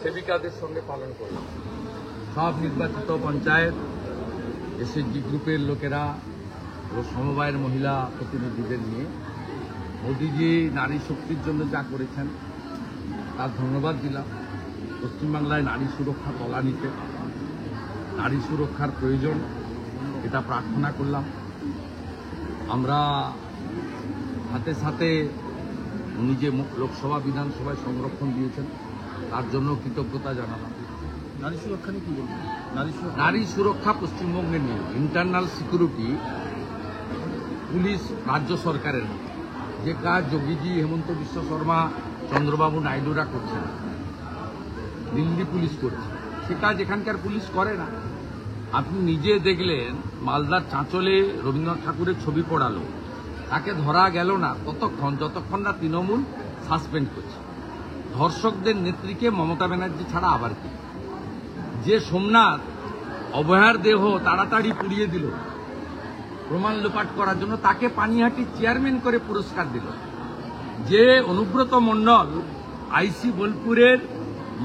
সেবিকাদের সঙ্গে পালন করলাম। সব নির্বাচিত পঞ্চায়েত, এসএসজি গ্রুপের লোকেরা ও সমবায়ের মহিলা প্রতিনিধিদের নিয়ে মোদিজি নারী শক্তির জন্য যা করেছেন তার ধন্যবাদ দিলাম। পশ্চিমবাংলায় নারী সুরক্ষা তলানিতে, নারী সুরক্ষার প্রয়োজন, এটা প্রার্থনা করলাম। আমরা সাথে সাথে উনি যে লোকসভা বিধানসভায় সংরক্ষণ দিয়েছেন তার জন্য কৃতজ্ঞতা জানালাম। নারী সুরক্ষা নিয়ে কি বলবেন? নারী সুরক্ষা পশ্চিমবঙ্গে নিয়ে ইন্টারনাল সিকিউরিটি পুলিশ রাজ্য সরকারের, যে কাজ যোগীজি, হেমন্ত বিশ্ব শর্মা, চন্দ্রবাবু নাইডুরা করছেন, দিল্লি পুলিশ করছে, সে কাজ এখানকার পুলিশ করে না। আপনি নিজে দেখলেন মালদার চাঁচলে রবীন্দ্রনাথ ঠাকুরের ছবি পড়ালো, তাকে ধরা গেল না ততক্ষণ যতক্ষণ না তৃণমূল সাসপেন্ড করছে। ধর্ষকদের নেত্রীকে মমতা ব্যানার্জি ছাড়া আবার কি? যে সোমনাথ অভয়ার দেহ তাড়াতাড়ি পুড়িয়ে দিল প্রমাণ লোপাট করার জন্য, তাকে পানিহাটির চেয়ারম্যান করে পুরস্কার দিল। যে অনুব্রত মণ্ডল আইসি বোলপুরের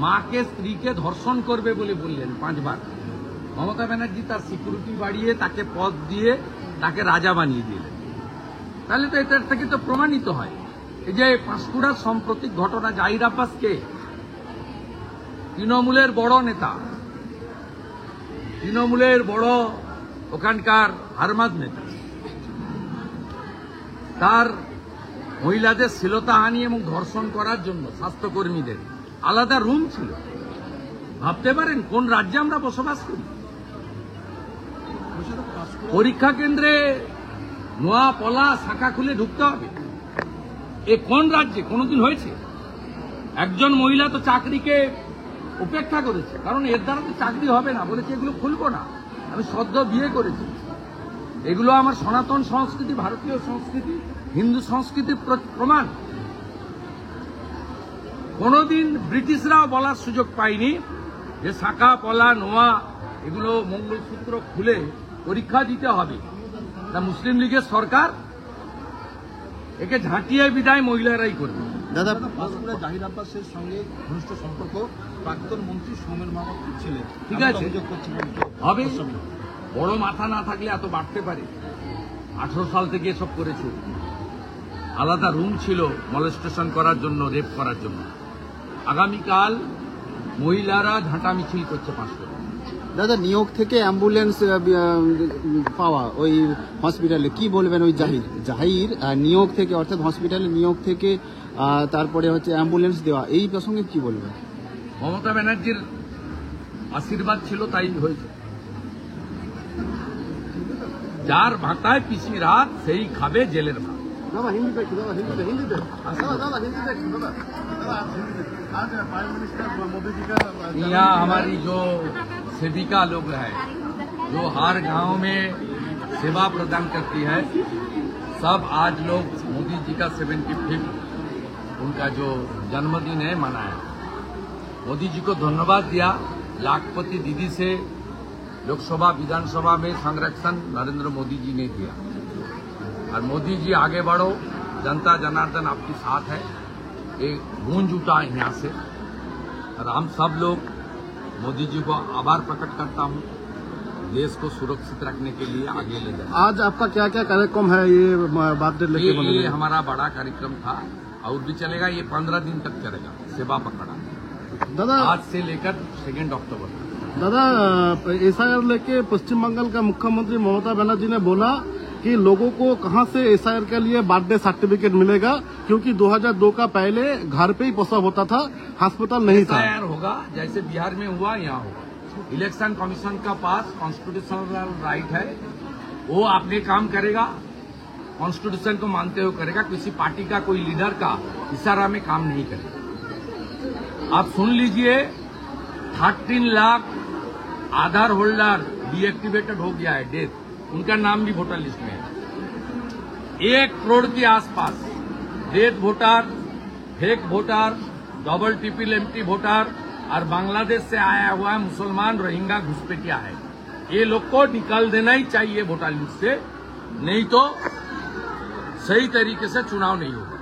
মাকে, স্ত্রীকে ধর্ষণ করবে বলে বললেন 5 বার, মমতা ব্যানার্জি তার সিকিউরিটি বাড়িয়ে তাকে পদ দিয়ে তাকে রাজা বানিয়ে দিলেন। তাহলে তো এটার থেকে তো প্রমাণিত হয়। এই যে পাঁশকুড়ার সাম্প্রতিক ঘটনা, জাহির আব্বাসকে তৃণমূলের বড় নেতা, তৃণমূলের বড় ওখানকার হারমাদ নেতা, তার মহিলাদের শ্লীলতাহানি এবং ধর্ষণ করার জন্য স্বাস্থ্যকর্মীদের আলাদা রুম ছিল। ভাবতে পারেন কোন রাজ্যে আমরা বসবাস করি? পরীক্ষা কেন্দ্রে নোয়া পলা শাখা খুলে ঢুকতে হবে, এ কোন রাজ্যে কোনোদিন হয়েছে? একজন মহিলা তো চাকরিকে উপেক্ষা করেছে, কারণ এর দ্বারা তো চাকরি হবে না, বলেছে এগুলো খুলবো না, আমি সদ্য বিয়ে করেছি, এগুলো আমার সনাতন সংস্কৃতি, ভারতীয় সংস্কৃতি, হিন্দু সংস্কৃতির প্রমাণ। কোনোদিন ব্রিটিশরাও বলার সুযোগ পায়নি যে শাখা পলা নোয়া এগুলো মঙ্গলসূত্র খুলে পরীক্ষা দিতে হবে। তা মুসলিম লীগের সরকার একে ঝাঁটিয়ে বিদায় মহিলারাই করবে। দাদা, পাঁশকুড়া জাহির আব্বাসের সঙ্গে ঘনিষ্ঠ সম্পর্ক প্রাক্তন মন্ত্রী সৌমেন মাহমুদ ছিলেন, ঠিক আছে, হবে। বড় মাথা না থাকলে এত বাড়তে পারে? 18 সাল থেকে এসব করেছে। আলাদা রুম ছিল মলেস্টেশন করার জন্য, রেপ করার জন্য। আগামীকাল মহিলারা ঝাঁটা মিছিল করছে পাঁশকুড়া। দাদা, নিয়োগ থেকে অ্যাম্বুলেন্স পাওয়া ওই হসপিটালে কি বলবেন? ওই জাহির নিয়োগ থেকে, অর্থাৎ হসপিটালে নিয়োগ থেকে তারপরে হচ্ছে অ্যাম্বুলেন্স দেওয়া, এই প্রসঙ্গে কি বলবেন? মমতা ব্যানার্জির আশীর্বাদ ছিল, তাই হয়েছে। যার ভাতায় পিসির হাত সেই খাবে জেলের ভাত। यहाँ हमारी जो सेविका लोग हैं, जो हर गांव में सेवा प्रदान करती है, सब आज लोग मोदी जी का 75 उनका जो जन्मदिन है मनाया। मोदी जी को धन्यवाद दिया। लाखपति दीदी से लोकसभा विधानसभा में संरक्षण नरेंद्र मोदी जी ने दिया। और मोदी जी आगे बढ़ो, जनता जनार्दन आपके साथ है, एक गूंज उठा यहाँ से। और हम सब लोग मोदी जी को आभार प्रकट करता हूँ, देश को सुरक्षित रखने के लिए आगे ले जाए। आज आपका क्या क्या कार्यक्रम है? ये बर्थडे लेके ये हमारा बड़ा कार्यक्रम था और भी चलेगा। ये 15 दिन तक चलेगा, सेवा पकड़ा दादा, आज से लेकर 2 अक्टूबर तक। दादा, एसआईआर लेके पश्चिम बंगाल का मुख्यमंत्री ममता बनर्जी ने बोला कि लोगों को कहां से एसआईआर के लिए बर्थडे सर्टिफिकेट मिलेगा, क्योंकि 2002 का पहले घर पे ही प्रसव होता था, अस्पताल नहीं था। एसआईआर होगा जैसे बिहार में हुआ, यहाँ होगा। इलेक्शन कमीशन का पास कॉन्स्टिट्यूशनल राइट है, वो अपने काम करेगा, कॉन्स्टिट्यूशन को मानते हुए करेगा। किसी पार्टी का कोई लीडर का इशारा में काम नहीं करेगा। आप सुन लीजिए, 13 लाख आधार होल्डर डीएक्टिवेटेड हो गया है, डेथ, उनका नाम भी वोटर लिस्ट में है। 1 करोड़ के आसपास death voter, fake voter, double triple empty voter और बांग्लादेश से आया हुआ है मुसलमान रोहिंग्या घुसपैठिया है। ये लोग को निकाल देना ही चाहिए वोटर लिस्ट से, नहीं तो सही तरीके से चुनाव नहीं होगा।